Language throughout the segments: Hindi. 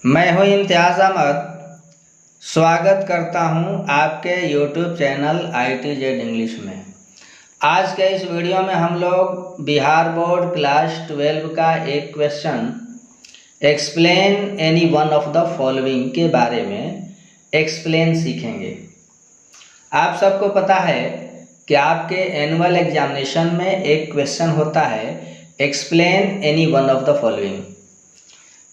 मैं हूं इम्तियाज़ अहमद। स्वागत करता हूं आपके YouTube चैनल ITZ इंग्लिश में। आज के इस वीडियो में हम लोग बिहार बोर्ड क्लास 12 का एक question explain any one of the following के बारे में एक्सप्लेन सीखेंगे। आप सबको पता है कि आपके एनुअल एग्जामिनेशन में एक क्वेश्चन होता है explain any one of the following.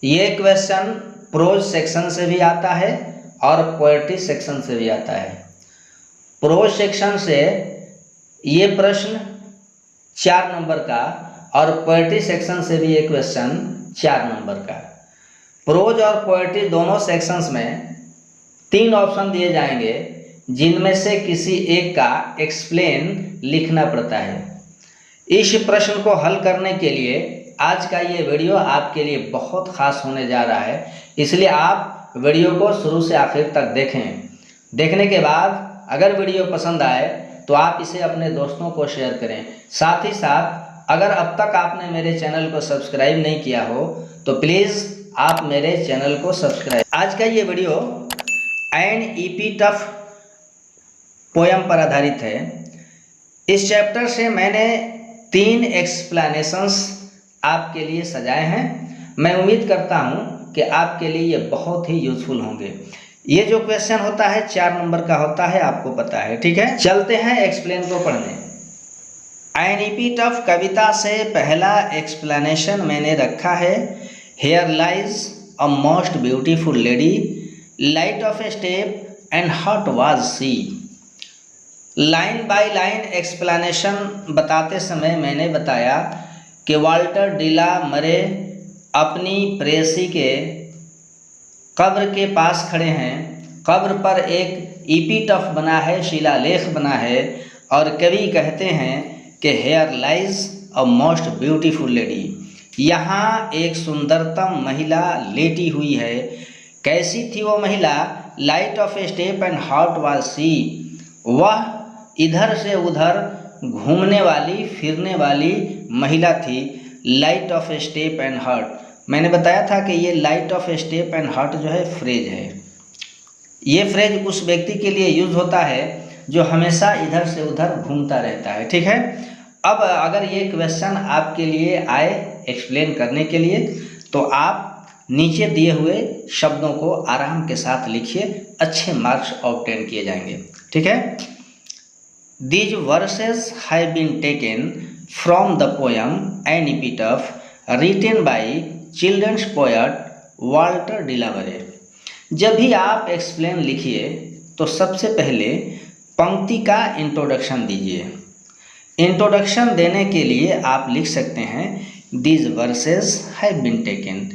ये क्वेश्चन प्रोज सेक्शन से भी आता है और पोएट्री सेक्शन से भी आता है। प्रोज सेक्शन से ये प्रश्न 4 नंबर का और पोएट्री सेक्शन से भी ये क्वेश्चन 4 नंबर का। प्रोज और पोएट्री दोनों सेक्शंस में 3 ऑप्शन दिए जाएंगे, जिनमें से किसी एक का एक्सप्लेन लिखना पड़ता है। इस प्रश्न को हल करने के लिए आज का ये वीडियो आपके लिए बहुत खास होने जा रहा है, इसलिए आप वीडियो को शुरू से आखिर तक देखें। देखने के बाद अगर वीडियो पसंद आए तो आप इसे अपने दोस्तों को शेयर करें। साथ ही साथ अगर अब तक आपने मेरे चैनल को सब्सक्राइब नहीं किया हो तो प्लीज़ आप मेरे चैनल को सब्सक्राइब। आज का ये वीडियो एन एपिटफ पोयम पर आधारित है। इस चैप्टर से मैंने 3 एक्सप्लेनेशंस आपके लिए सजाए हैं। मैं उम्मीद करता हूं कि आपके लिए ये बहुत ही यूजफुल होंगे। ये जो क्वेश्चन होता है 4 नंबर का होता है, आपको पता है, ठीक है। चलते हैं एक्सप्लेन को पढ़ने। एन एपिटफ कविता से पहला एक्सप्लेनेशन मैंने रखा है, here lies a most beautiful lady, light of a step and heart was she. Line by line explanation बताते समय मैंने बताया कि वाल्टर डिला मरे अपनी प्रेयसी के कब्र के पास खड़े हैं। कब्र पर एक एपिटफ बना है, शिलालेख बना है, और कवि कहते हैं कि here lies a most beautiful lady. यहाँ एक सुंदरतम महिला लेटी हुई है। कैसी थी वो महिला? Light of a step and heart was she. वह इधर से उधर घूमने वाली, फिरने वाली महिला थी। Light of a step and heart, मैंने बताया था कि ये light of a step and heart जो है फ्रेज है। ये फ्रेज उस व्यक्ति के लिए यूज होता है जो हमेशा इधर से उधर घूमता रहता है, ठीक है। अब अगर ये क्वेश्चन आपके लिए आए एक्सप्लेन करने के लिए तो आप नीचे दिए हुए शब्दों को आराम के साथ लिखिए, अच्छे मार्क्स ऑब्टेन किए जाएंगे, ठीक है। These verses have been taken from the poem An Epitaph written by children's poet Walter De la Mare. जब भी आप एक्सप्लेन लिखिए तो सबसे पहले पंक्ति का इंट्रोडक्शन दीजिए। इंट्रोडक्शन देने के लिए आप लिख सकते हैं These verses have been taken,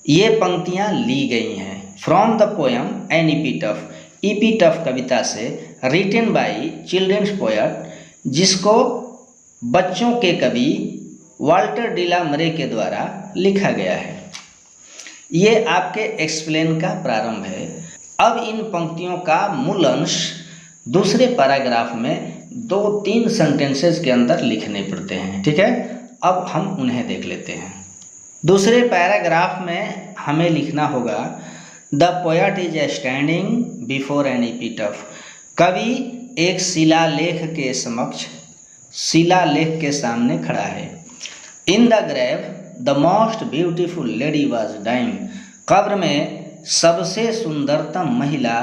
ये पंक्तियाँ ली गई हैं फ्रॉम द पोएम एन एपिटफ, एपिटफ कविता से, रिटन बाई चिल्ड्रंस पोएट, जिसको बच्चों के कवि वाल्टर डिलामरे के द्वारा लिखा गया है। ये आपके एक्सप्लेन का प्रारंभ है। अब इन पंक्तियों का मूल अंश दूसरे पैराग्राफ में 2-3 सेंटेंसेस के अंदर लिखने पड़ते हैं, ठीक है। अब हम उन्हें देख लेते हैं। दूसरे पैराग्राफ में हमें लिखना होगा the poet is standing before an epitaph, कवि एक शिलालेख के समक्ष, शिलालेख के सामने खड़ा है। In the grave the most beautiful lady was dying, कब्र में सबसे सुंदरतम महिला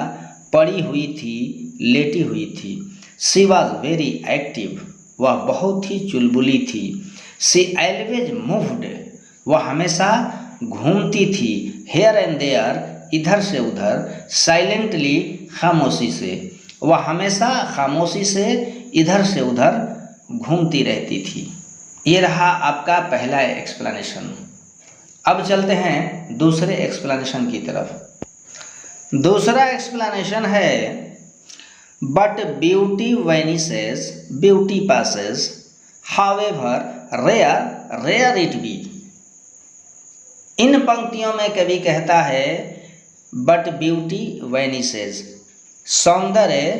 पड़ी हुई थी, लेटी हुई थी। शी वॉज वेरी एक्टिव, वह बहुत ही चुलबुली थी। शी ऑलवेज मूव्ड, वह हमेशा घूमती थी। हेयर एंड देयर, इधर से उधर। साइलेंटली, खामोशी से, वह हमेशा खामोशी से इधर से उधर घूमती रहती थी। ये रहा आपका पहला एक्सप्लेनेशन। अब चलते हैं दूसरे एक्सप्लेनेशन की तरफ। दूसरा एक्सप्लेनेशन है but beauty vanishes, beauty passes, however rare rare it be. इन पंक्तियों में कवि कहता है बट ब्यूटी वैनिसेस, सौंदर्य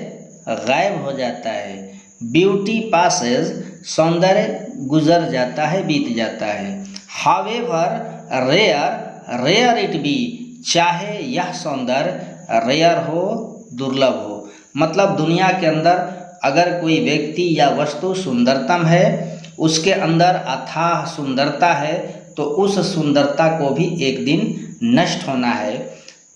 गायब हो जाता है। ब्यूटी पासेस, सौंदर्य गुजर जाता है, बीत जाता है। However rare rare it be, चाहे यह सौंदर्य रेयर हो, दुर्लभ हो। मतलब दुनिया के अंदर अगर कोई व्यक्ति या वस्तु सुंदरतम है, उसके अंदर अथाह सुंदरता है, तो उस सुंदरता को भी एक दिन नष्ट होना है।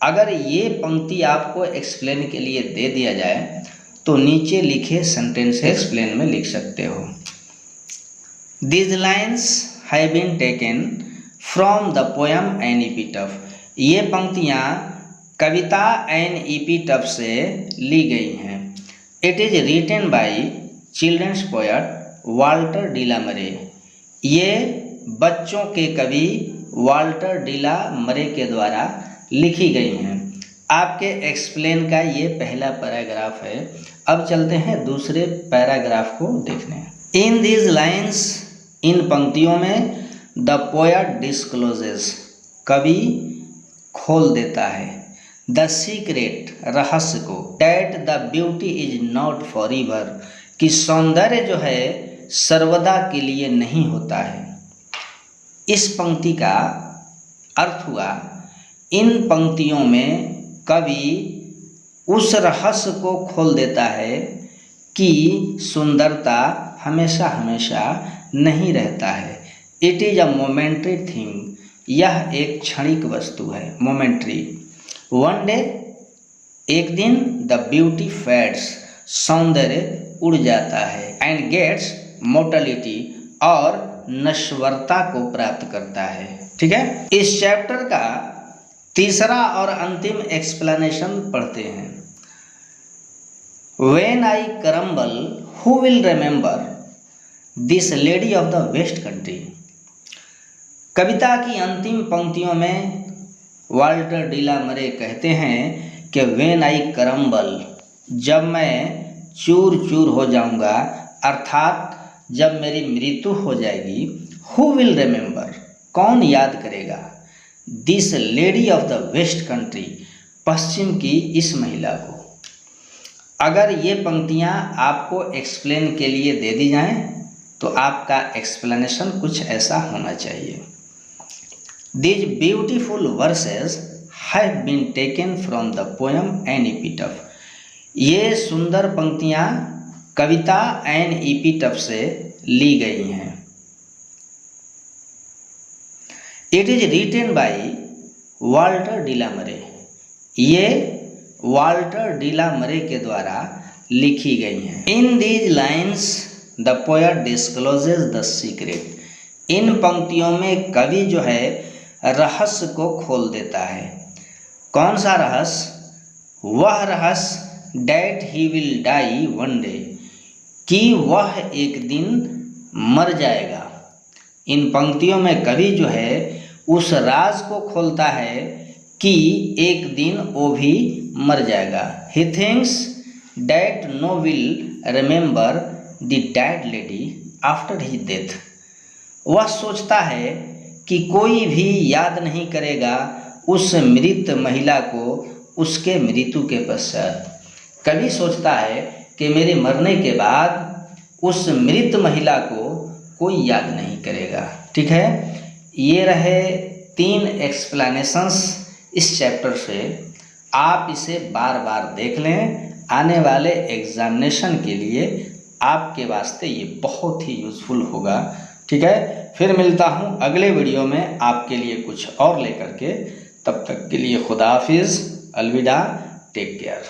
अगर ये पंक्ति आपको एक्सप्लेन के लिए दे दिया जाए तो नीचे लिखे सेंटेंस एक्सप्लेन में लिख सकते हो। These lines have been taken from the poem an epitaph. ये पंक्तियाँ कविता एन एपिटफ से ली गई हैं। It is written by children's poet Walter De la Mare. ये बच्चों के कवि वाल्टर डिला मरे के द्वारा लिखी गई हैं। आपके एक्सप्लेन का ये पहला पैराग्राफ है। अब चलते हैं दूसरे पैराग्राफ को देखने। इन दीज लाइन्स, इन पंक्तियों में, द पोएट डिस्क्लोजेस, कवि खोल देता है, द सीक्रेट, रहस्य को, that the beauty is not for ever, कि सौंदर्य जो है सर्वदा के लिए नहीं होता है। इस पंक्ति का अर्थ हुआ, इन पंक्तियों में कवि उस रहस्य को खोल देता है कि सुंदरता हमेशा हमेशा नहीं रहता है। It is a momentary thing, यह एक क्षणिक वस्तु है, मोमेंट्री। वन डे, एक दिन, द ब्यूटी फेड्स, सौंदर्य उड़ जाता है, एंड गेट्स मोर्टलिटी, और नश्वरता को प्राप्त करता है। ठीक है, इस चैप्टर का तीसरा और अंतिम एक्सप्लेनेशन पढ़ते हैं। When I crumble, who will remember this lady of the west country? कविता की अंतिम पंक्तियों में वाल्टर डिला मरे कहते हैं कि When I crumble, जब मैं चूर चूर हो जाऊंगा, अर्थात जब मेरी मृत्यु हो जाएगी, who will remember, कौन याद करेगा, this lady of the west country, पश्चिम की इस महिला को। अगर ये पंक्तियाँ आपको एक्सप्लेन के लिए दे दी जाएं तो आपका एक्सप्लेनेशन कुछ ऐसा होना चाहिए। These beautiful verses have been taken from the poem an epitaph. ये सुंदर पंक्तियाँ कविता एन एपिटफ से ली गई हैं। It is written by Walter De la Mare. ये वाल्टर डिला मरे के द्वारा लिखी गई हैं। In these lines the poet discloses the secret. इन पंक्तियों में कवि जो है रहस्य को खोल देता है। कौन सा रहस्य? वह रहस्य that he will die one day, कि वह एक दिन मर जाएगा। इन पंक्तियों में कवि जो है उस राज को खोलता है कि एक दिन वो भी मर जाएगा। He thinks that no will remember the dead lady after his death. वह सोचता है कि कोई भी याद नहीं करेगा उस मृत महिला को उसके मृत्यु के पश्चात। कवि सोचता है कि मेरे मरने के बाद उस मृत महिला को कोई याद नहीं करेगा। ठीक है, ये रहे 3 एक्सप्लेनेशंस इस चैप्टर से। आप इसे बार बार देख लें, आने वाले एग्जामिनेशन के लिए आपके वास्ते ये बहुत ही यूज़फुल होगा। ठीक है, फिर मिलता हूँ अगले वीडियो में आपके लिए कुछ और लेकर के। तब तक के लिए खुदा हाफिज़, अलविदा, टेक केयर।